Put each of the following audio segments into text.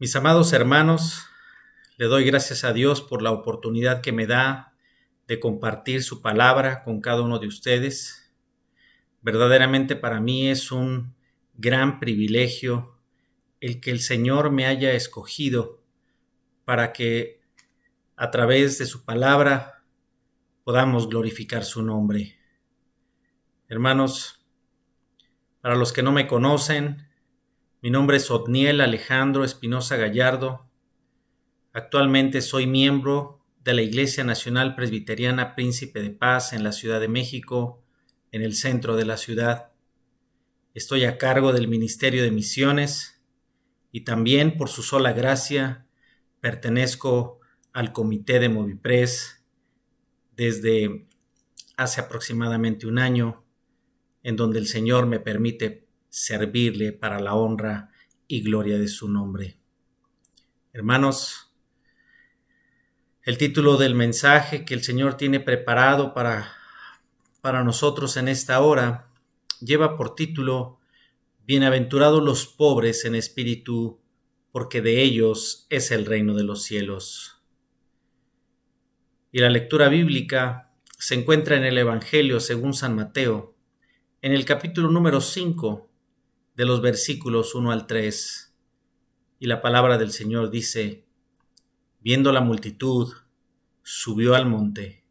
Mis amados hermanos, le doy gracias a Dios por la oportunidad que me da de compartir su palabra con cada uno de ustedes. Verdaderamente para mí es un gran privilegio el que el Señor me haya escogido para que a través de su palabra podamos glorificar su nombre. Hermanos, para los que no me conocen, mi nombre es Otniel Alejandro Espinosa Gallardo. Actualmente soy miembro de la Iglesia Nacional Presbiteriana Príncipe de Paz en la Ciudad de México, en el centro de la ciudad. Estoy a cargo del Ministerio de Misiones y también, por su sola gracia, pertenezco al Comité de Movipres desde hace aproximadamente un año, en donde el Señor me permite servirle para la honra y gloria de su nombre. Hermanos, el título del mensaje que el Señor tiene preparado para nosotros en esta hora lleva por título Bienaventurados los pobres en espíritu, porque de ellos es el reino de los cielos. Y la lectura bíblica se encuentra en el Evangelio según San Mateo, en el capítulo número 5, de los versículos 1 al 3. Y la palabra del Señor dice: Viendo la multitud, subió al monte,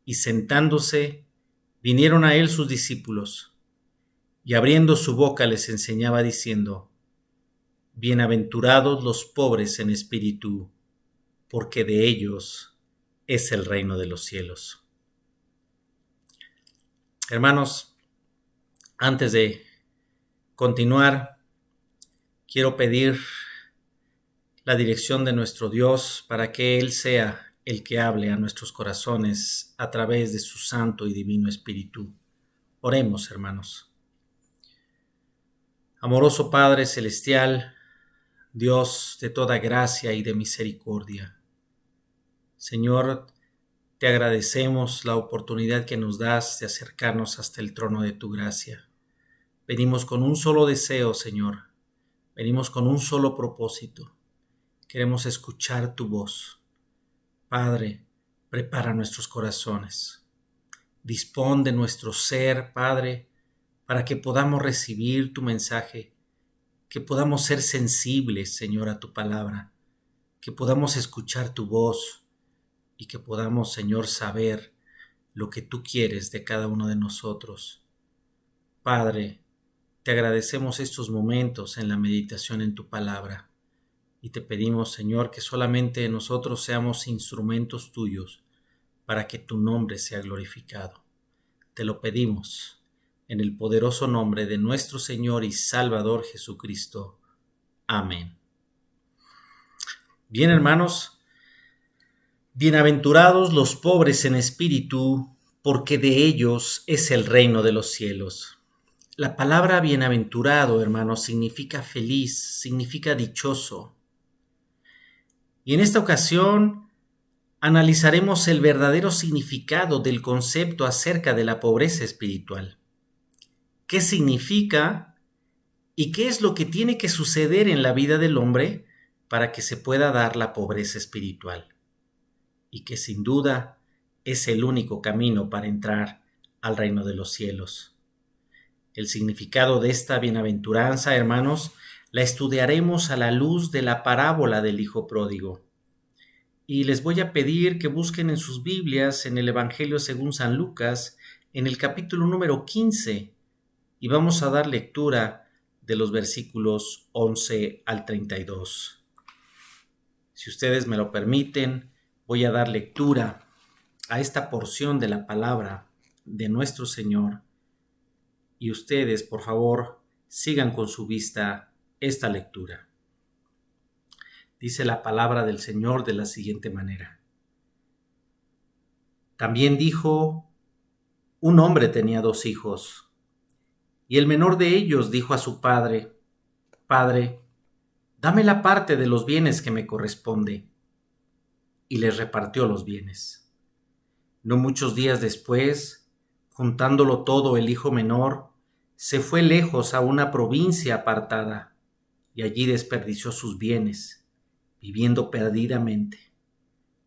y sentándose, vinieron a él sus discípulos, y abriendo su boca les enseñaba diciendo: Bienaventurados los pobres en espíritu, porque de ellos es el reino de los cielos. Hermanos, antes de continuar, quiero pedir la dirección de nuestro Dios para que Él sea el que hable a nuestros corazones a través de su santo y divino Espíritu. Oremos, hermanos. Amoroso Padre Celestial, Dios de toda gracia y de misericordia, Señor, te agradecemos la oportunidad que nos das de acercarnos hasta el trono de tu gracia. Venimos con un solo deseo, Señor. Venimos con un solo propósito. Queremos escuchar tu voz. Padre, prepara nuestros corazones. Dispón de nuestro ser, Padre, para que podamos recibir tu mensaje, que podamos ser sensibles, Señor, a tu palabra, que podamos escuchar tu voz y que podamos, Señor, saber lo que tú quieres de cada uno de nosotros. Padre, te agradecemos estos momentos en la meditación en tu palabra. Y te pedimos, Señor, que solamente nosotros seamos instrumentos tuyos para que tu nombre sea glorificado. Te lo pedimos en el poderoso nombre de nuestro Señor y Salvador Jesucristo. Amén. Bien, hermanos, bienaventurados los pobres en espíritu, porque de ellos es el reino de los cielos. La palabra bienaventurado, hermanos, significa feliz, significa dichoso. Y en esta ocasión analizaremos el verdadero significado del concepto acerca de la pobreza espiritual. ¿Qué significa y qué es lo que tiene que suceder en la vida del hombre para que se pueda dar la pobreza espiritual? Y que sin duda es el único camino para entrar al reino de los cielos. El significado de esta bienaventuranza, hermanos, la estudiaremos a la luz de la parábola del Hijo Pródigo. Y les voy a pedir que busquen en sus Biblias, en el Evangelio según San Lucas, en el capítulo número 15, y vamos a dar lectura de los versículos 11 al 32. Si ustedes me lo permiten, voy a dar lectura a esta porción de la palabra de nuestro Señor, y ustedes, por favor, sigan con su vista esta lectura. Dice la palabra del Señor de la siguiente manera. También dijo: un hombre tenía 2 hijos, y el menor de ellos dijo a su padre: Padre, dame la parte de los bienes que me corresponde. Y les repartió los bienes. No muchos días después, juntándolo todo, el hijo menor se fue lejos a una provincia apartada y allí desperdició sus bienes, viviendo perdidamente.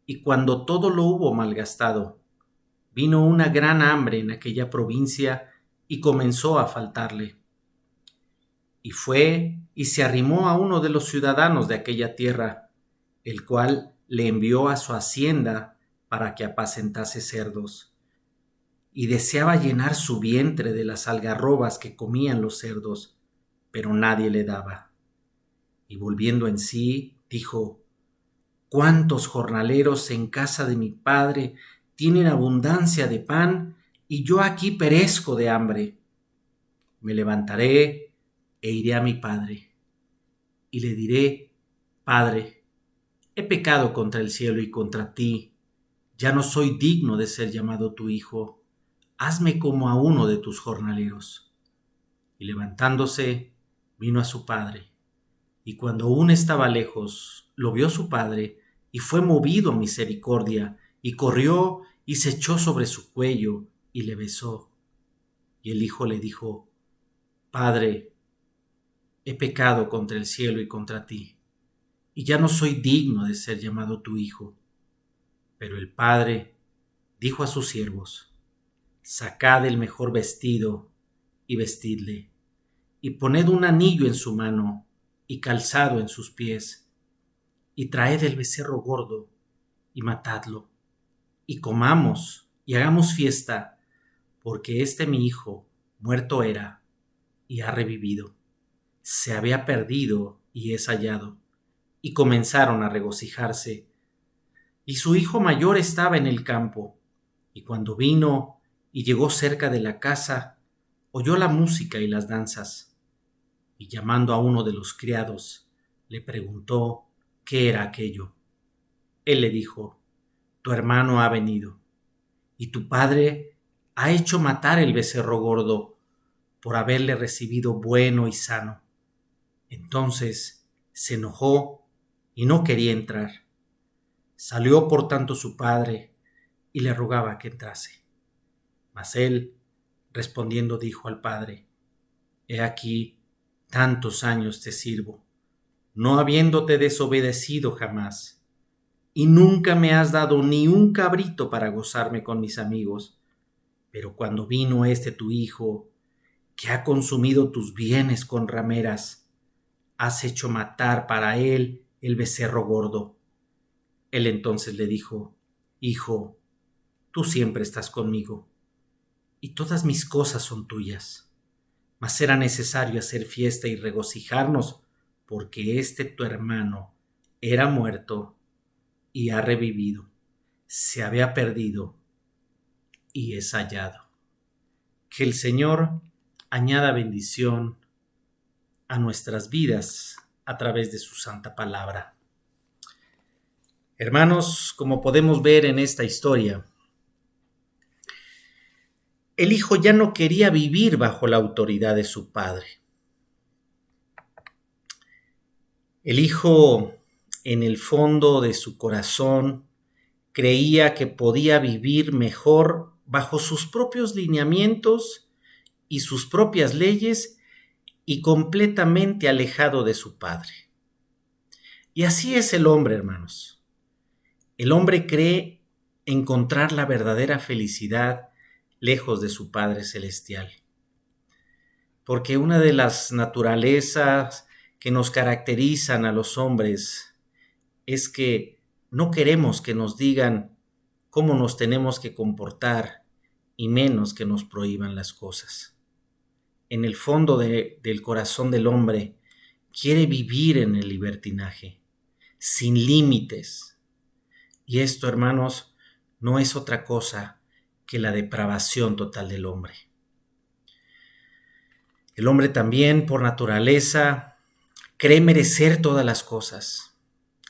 Y cuando todo lo hubo malgastado, vino una gran hambre en aquella provincia y comenzó a faltarle. Y fue y se arrimó a uno de los ciudadanos de aquella tierra, el cual le envió a su hacienda para que apacentase cerdos. Y deseaba llenar su vientre de las algarrobas que comían los cerdos, pero nadie le daba. Y volviendo en sí, dijo: ¿Cuántos jornaleros en casa de mi padre tienen abundancia de pan, y yo aquí perezco de hambre? Me levantaré e iré a mi padre, y le diré: Padre, he pecado contra el cielo y contra ti, ya no soy digno de ser llamado tu hijo, hazme como a uno de tus jornaleros. Y levantándose, vino a su padre, y cuando aún estaba lejos, lo vio su padre, y fue movido a misericordia, y corrió y se echó sobre su cuello, y le besó. Y el hijo le dijo: Padre, he pecado contra el cielo y contra ti, y ya no soy digno de ser llamado tu hijo. Pero el padre dijo a sus siervos: Sacad el mejor vestido y vestidle, y poned un anillo en su mano y calzado en sus pies, y traed el becerro gordo y matadlo, y comamos y hagamos fiesta, porque mi hijo muerto era y ha revivido, se había perdido y es hallado. Y comenzaron a regocijarse. Y su hijo mayor estaba en el campo, y cuando vino y llegó cerca de la casa, oyó la música y las danzas, y llamando a uno de los criados, le preguntó qué era aquello. Él le dijo: Tu hermano ha venido, y tu padre ha hecho matar el becerro gordo por haberle recibido bueno y sano. Entonces se enojó y no quería entrar. Salió por tanto su padre y le rogaba que entrase. Mas él, respondiendo, dijo al padre: He aquí, tantos años te sirvo, no habiéndote desobedecido jamás, y nunca me has dado ni un cabrito para gozarme con mis amigos. Pero cuando vino tu hijo, que ha consumido tus bienes con rameras, has hecho matar para él el becerro gordo. Él entonces le dijo: Hijo, tú siempre estás conmigo, y todas mis cosas son tuyas. Mas era necesario hacer fiesta y regocijarnos, porque tu hermano era muerto y ha revivido, se había perdido y es hallado. Que el Señor añada bendición a nuestras vidas a través de su santa palabra. Hermanos, como podemos ver en esta historia, el hijo ya no quería vivir bajo la autoridad de su padre. El hijo, en el fondo de su corazón, creía que podía vivir mejor bajo sus propios lineamientos y sus propias leyes y completamente alejado de su padre. Y así es el hombre, hermanos. El hombre cree encontrar la verdadera felicidad lejos de su Padre Celestial. Porque una de las naturalezas que nos caracterizan a los hombres es que no queremos que nos digan cómo nos tenemos que comportar y menos que nos prohíban las cosas. En el fondo del corazón del hombre quiere vivir en el libertinaje, sin límites. Y esto, hermanos, no es otra cosa que la depravación total del hombre. El hombre también, por naturaleza, cree merecer todas las cosas.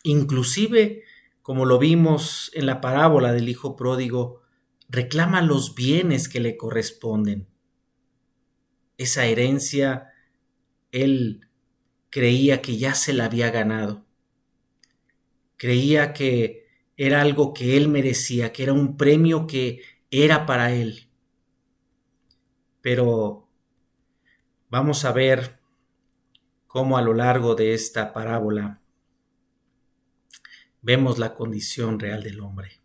Inclusive, como lo vimos en la parábola del hijo pródigo, reclama los bienes que le corresponden. Esa herencia, él creía que ya se la había ganado. Creía que era algo que él merecía, que era un premio que era para él. Pero vamos a ver cómo a lo largo de esta parábola vemos la condición real del hombre.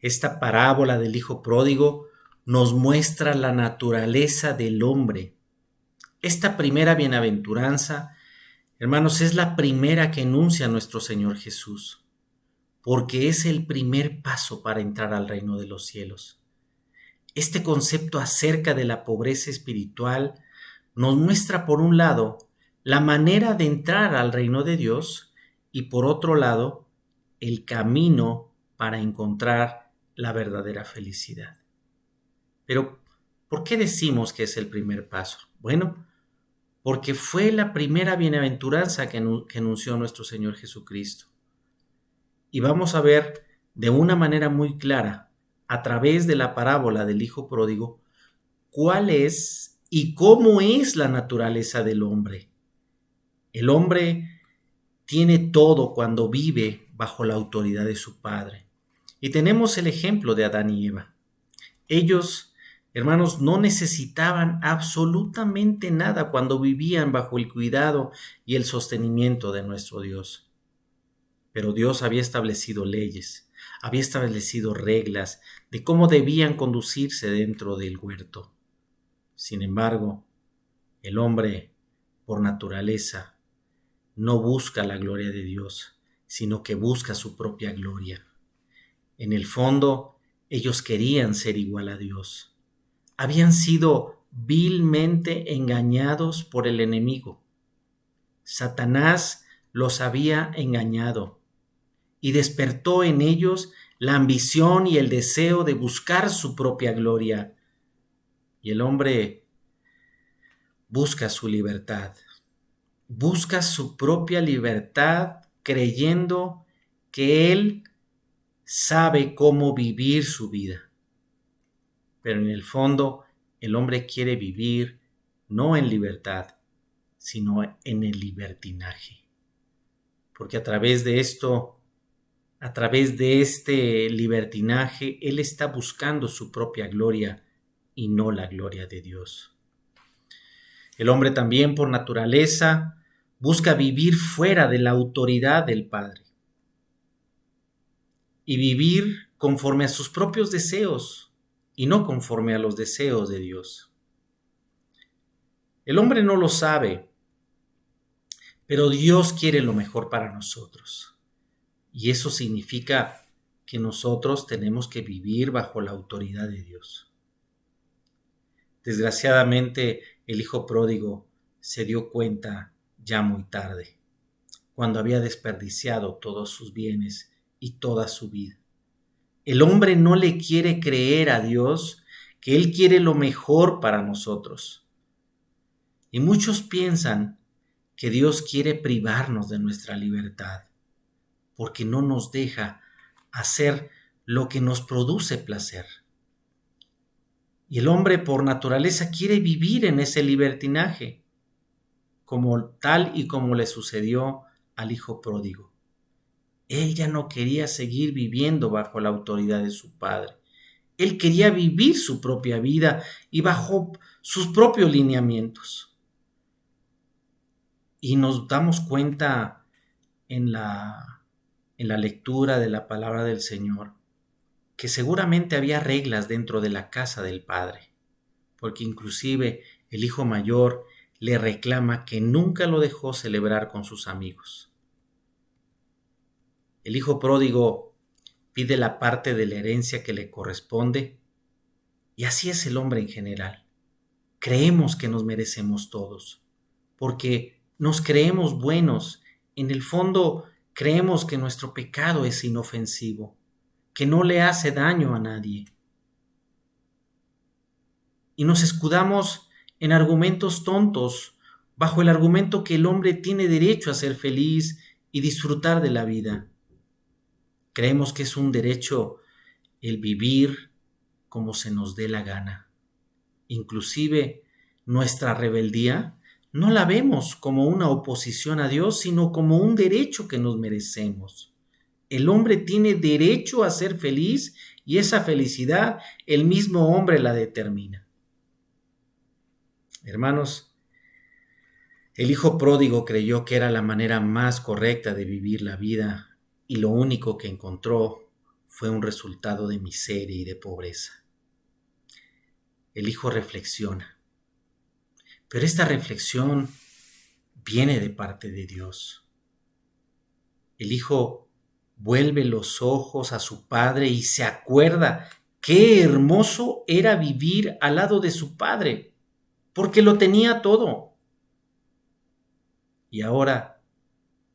Esta parábola del hijo pródigo nos muestra la naturaleza del hombre. Esta primera bienaventuranza, hermanos, es la primera que enuncia nuestro Señor Jesús, porque es el primer paso para entrar al reino de los cielos. Este concepto acerca de la pobreza espiritual nos muestra, por un lado, la manera de entrar al reino de Dios y, por otro lado, el camino para encontrar la verdadera felicidad. Pero, ¿por qué decimos que es el primer paso? Bueno, porque fue la primera bienaventuranza que anunció nuestro Señor Jesucristo. Y vamos a ver de una manera muy clara, a través de la parábola del Hijo Pródigo, cuál es y cómo es la naturaleza del hombre. El hombre tiene todo cuando vive bajo la autoridad de su Padre. Y tenemos el ejemplo de Adán y Eva. Ellos, hermanos, no necesitaban absolutamente nada cuando vivían bajo el cuidado y el sostenimiento de nuestro Dios. Pero Dios había establecido leyes, había establecido reglas de cómo debían conducirse dentro del huerto. Sin embargo, el hombre, por naturaleza, no busca la gloria de Dios, sino que busca su propia gloria. En el fondo, ellos querían ser igual a Dios. Habían sido vilmente engañados por el enemigo. Satanás los había engañado y despertó en ellos la ambición y el deseo de buscar su propia gloria. Y el hombre busca su libertad, busca su propia libertad creyendo que él sabe cómo vivir su vida. Pero en el fondo, el hombre quiere vivir no en libertad, sino en el libertinaje. Porque a través de este libertinaje, él está buscando su propia gloria y no la gloria de Dios. El hombre también, por naturaleza, busca vivir fuera de la autoridad del Padre y vivir conforme a sus propios deseos y no conforme a los deseos de Dios. El hombre no lo sabe, pero Dios quiere lo mejor para nosotros. Y eso significa que nosotros tenemos que vivir bajo la autoridad de Dios. Desgraciadamente, el hijo pródigo se dio cuenta ya muy tarde, cuando había desperdiciado todos sus bienes y toda su vida. El hombre no le quiere creer a Dios que Él quiere lo mejor para nosotros. Y muchos piensan que Dios quiere privarnos de nuestra libertad, porque no nos deja hacer lo que nos produce placer. Y el hombre por naturaleza quiere vivir en ese libertinaje, tal y como le sucedió al hijo pródigo. Él ya no quería seguir viviendo bajo la autoridad de su padre. Él quería vivir su propia vida y bajo sus propios lineamientos. Y nos damos cuenta en la lectura de la palabra del Señor que seguramente había reglas dentro de la casa del padre, porque inclusive el hijo mayor le reclama que nunca lo dejó celebrar con sus amigos. El hijo pródigo pide la parte de la herencia que le corresponde, y así es el hombre en general. Creemos que nos merecemos todos, porque nos creemos buenos. En el fondo, creemos que nuestro pecado es inofensivo, que no le hace daño a nadie. Y nos escudamos en argumentos tontos, bajo el argumento que el hombre tiene derecho a ser feliz y disfrutar de la vida. Creemos que es un derecho el vivir como se nos dé la gana. Inclusive nuestra rebeldía no la vemos como una oposición a Dios, sino como un derecho que nos merecemos. El hombre tiene derecho a ser feliz y esa felicidad el mismo hombre la determina. Hermanos, El hijo pródigo creyó que era la manera más correcta de vivir la vida y lo único que encontró fue un resultado de miseria y de pobreza. El hijo reflexiona, pero esta reflexión viene de parte de Dios. El hijo vuelve los ojos a su padre y se acuerda qué hermoso era vivir al lado de su padre, porque lo tenía todo. Y ahora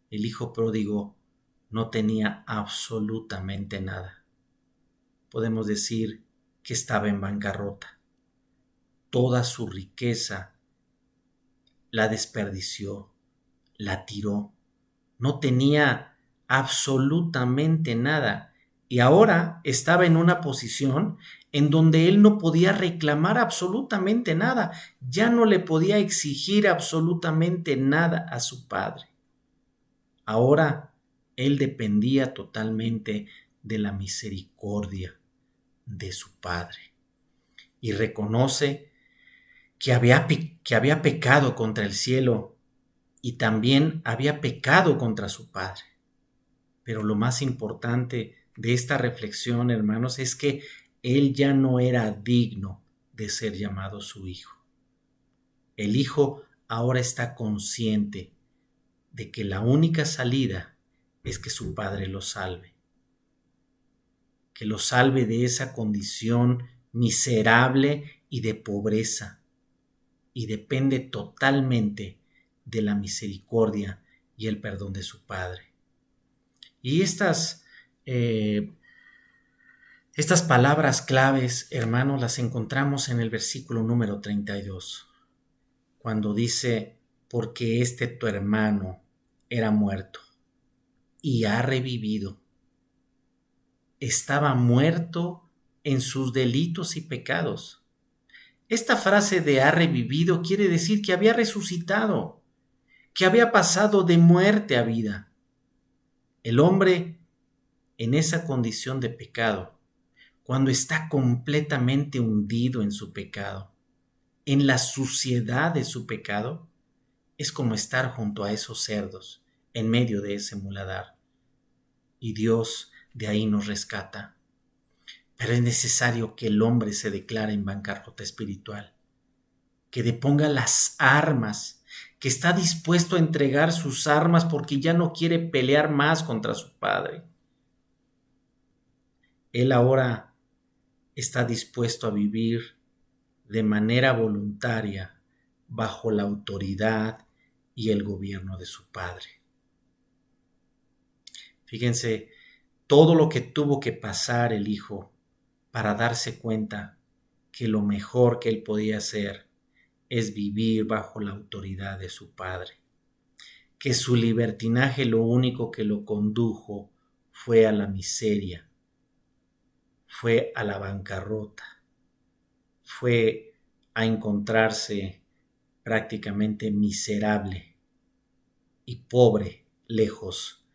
el hijo pródigo no tenía absolutamente nada. Podemos decir que estaba en bancarrota. Toda su riqueza la desperdició, la tiró. No tenía absolutamente nada y ahora estaba en una posición en donde él no podía reclamar absolutamente nada, ya no le podía exigir absolutamente nada a su padre. Ahora él dependía totalmente de la misericordia de su padre y reconoce que había pecado contra el cielo y también había pecado contra su padre. Pero lo más importante de esta reflexión, hermanos, es que él ya no era digno de ser llamado su hijo. El hijo ahora está consciente de que la única salida es que su padre lo salve. Que lo salve de esa condición miserable y de pobreza. Y depende totalmente de la misericordia y el perdón de su padre. Y estas palabras claves, hermanos, las encontramos en el versículo número 32, cuando dice, porque tu hermano era muerto y ha revivido. Estaba muerto en sus delitos y pecados. Esta frase de ha revivido quiere decir que había resucitado, que había pasado de muerte a vida. El hombre en esa condición de pecado, cuando está completamente hundido en su pecado, en la suciedad de su pecado, es como estar junto a esos cerdos en medio de ese muladar. Y Dios de ahí nos rescata. Pero es necesario que el hombre se declare en bancarrota espiritual, que deponga las armas, que está dispuesto a entregar sus armas porque ya no quiere pelear más contra su padre. Él ahora está dispuesto a vivir de manera voluntaria bajo la autoridad y el gobierno de su padre. Fíjense todo lo que tuvo que pasar el hijo para darse cuenta que lo mejor que él podía hacer es vivir bajo la autoridad de su padre, que su libertinaje lo único que lo condujo fue a la miseria, fue a la bancarrota, fue a encontrarse prácticamente miserable y pobre lejos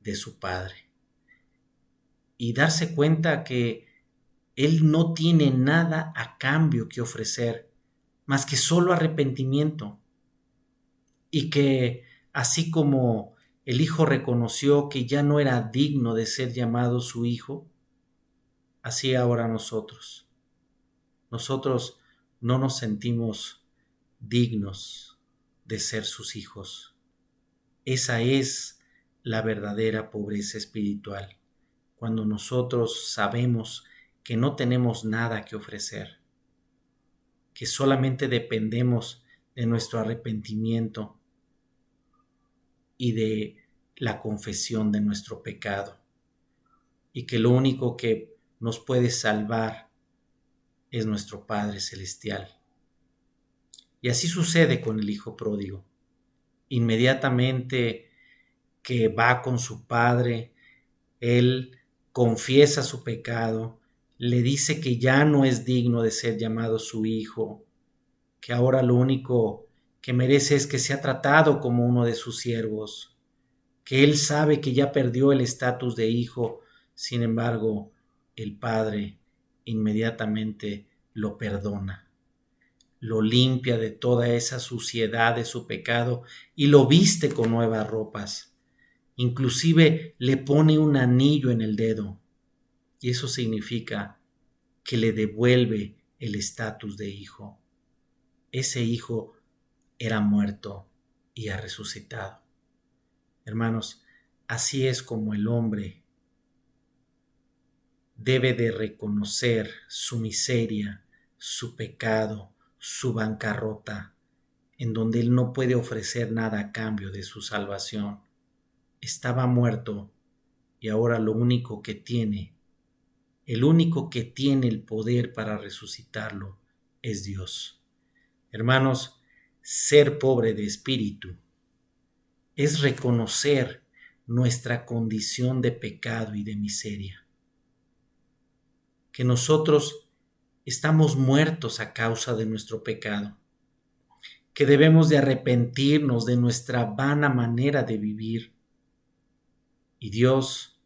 de su padre. Y darse cuenta que él no tiene nada a cambio que ofrecer, más que solo arrepentimiento. Y que así como el hijo reconoció que ya no era digno de ser llamado su hijo, así ahora nosotros. Nosotros no nos sentimos dignos de ser sus hijos. Esa es la verdadera pobreza espiritual, cuando nosotros sabemos que no tenemos nada que ofrecer, que solamente dependemos de nuestro arrepentimiento y de la confesión de nuestro pecado, y que lo único que nos puede salvar es nuestro Padre Celestial. Y así sucede con el hijo pródigo. Inmediatamente que va con su padre, él confiesa su pecado, le dice que ya no es digno de ser llamado su hijo, que ahora lo único que merece es que sea tratado como uno de sus siervos, que él sabe que ya perdió el estatus de hijo. Sin embargo, el padre inmediatamente lo perdona. lo limpia de toda esa suciedad de su pecado y lo viste con nuevas ropas. Inclusive le pone un anillo en el dedo, y eso significa que le devuelve el estatus de hijo. Ese hijo era muerto y ha resucitado. Hermanos, así es como el hombre debe de reconocer su miseria, su pecado, su bancarrota, en donde él no puede ofrecer nada a cambio de su salvación. Estaba muerto y ahora lo único que tiene, el único que tiene el poder para resucitarlo es Dios. Hermanos, ser pobre de espíritu es reconocer nuestra condición de pecado y de miseria. Que nosotros estamos muertos a causa de nuestro pecado. Que debemos de arrepentirnos de nuestra vana manera de vivir. Y Dios,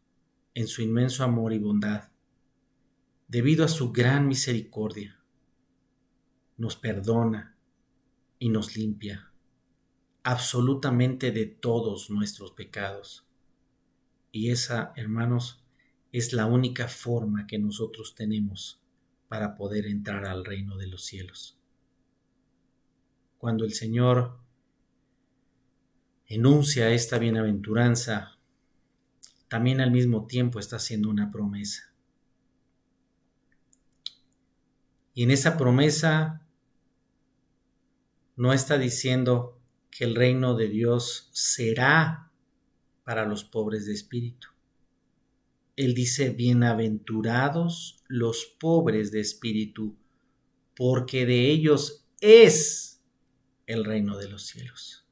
en su inmenso amor y bondad, debido a su gran misericordia, nos perdona y nos limpia absolutamente de todos nuestros pecados. Y esa, hermanos, es la única forma que nosotros tenemos para poder entrar al reino de los cielos. Cuando el Señor enuncia esta bienaventuranza, también al mismo tiempo está haciendo una promesa. Y en esa promesa no está diciendo que el reino de Dios será para los pobres de espíritu. Él dice, bienaventurados los pobres de espíritu, porque de ellos es el reino de los cielos.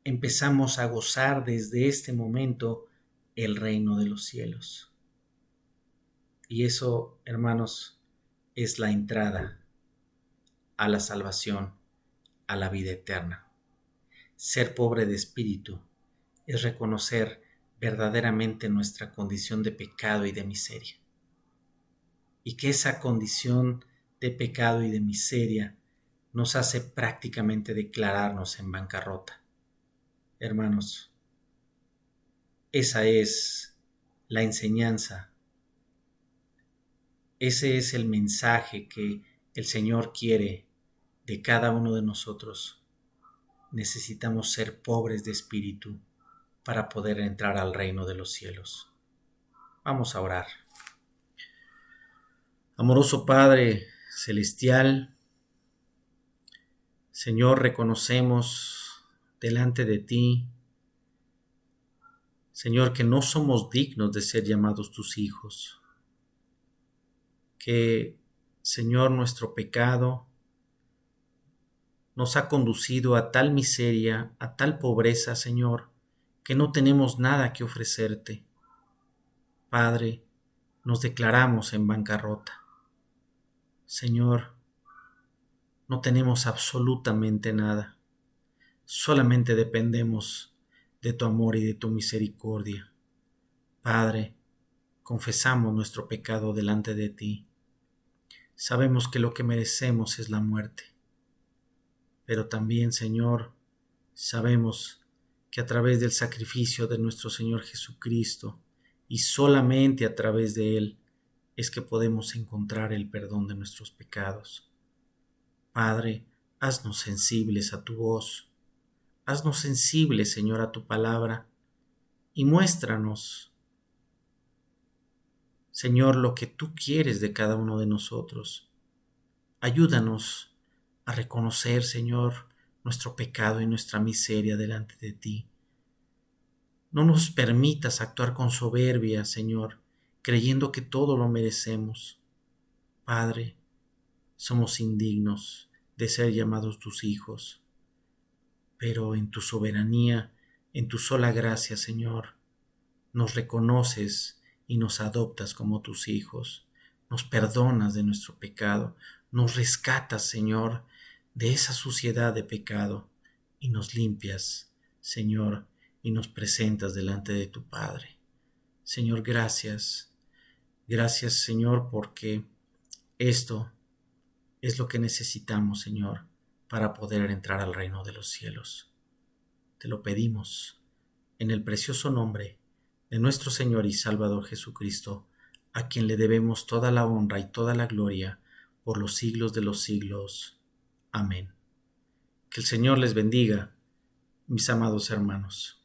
Empezamos a gozar desde este momento el reino de los cielos. Y eso, hermanos, es la entrada a la salvación, a la vida eterna. Ser pobre de espíritu es reconocer verdaderamente nuestra condición de pecado y de miseria. Y que esa condición de pecado y de miseria nos hace prácticamente declararnos en bancarrota. Hermanos, esa es la enseñanza, ese es el mensaje que el Señor quiere de cada uno de nosotros. Necesitamos ser pobres de espíritu para poder entrar al reino de los cielos. Vamos a orar. Amoroso Padre Celestial, Señor, reconocemos delante de ti, Señor, que no somos dignos de ser llamados tus hijos, que, Señor, nuestro pecado nos ha conducido a tal miseria, a tal pobreza, Señor, que no tenemos nada que ofrecerte. Padre, nos declaramos en bancarrota. Señor, no tenemos absolutamente nada. Solamente dependemos de tu amor y de tu misericordia. Padre, confesamos nuestro pecado delante de ti. Sabemos que lo que merecemos es la muerte. Pero también, Señor, sabemos que a través del sacrificio de nuestro Señor Jesucristo y solamente a través de Él es que podemos encontrar el perdón de nuestros pecados. Padre, haznos sensibles a tu voz. Haznos sensibles, Señor, a tu palabra y muéstranos, Señor, lo que tú quieres de cada uno de nosotros. Ayúdanos a reconocer, Señor, nuestro pecado y nuestra miseria delante de ti. No nos permitas actuar con soberbia, Señor, creyendo que todo lo merecemos. Padre, somos indignos de ser llamados tus hijos, pero en tu soberanía, en tu sola gracia, Señor, nos reconoces y nos adoptas como tus hijos, nos perdonas de nuestro pecado, nos rescatas, Señor, de esa suciedad de pecado y nos limpias, Señor, y nos presentas delante de tu Padre. Señor, gracias. Gracias, Señor, porque esto es lo que necesitamos, Señor, para poder entrar al reino de los cielos. Te lo pedimos en el precioso nombre de nuestro Señor y Salvador Jesucristo, a quien le debemos toda la honra y toda la gloria por los siglos de los siglos. Amén. Que el Señor les bendiga, mis amados hermanos.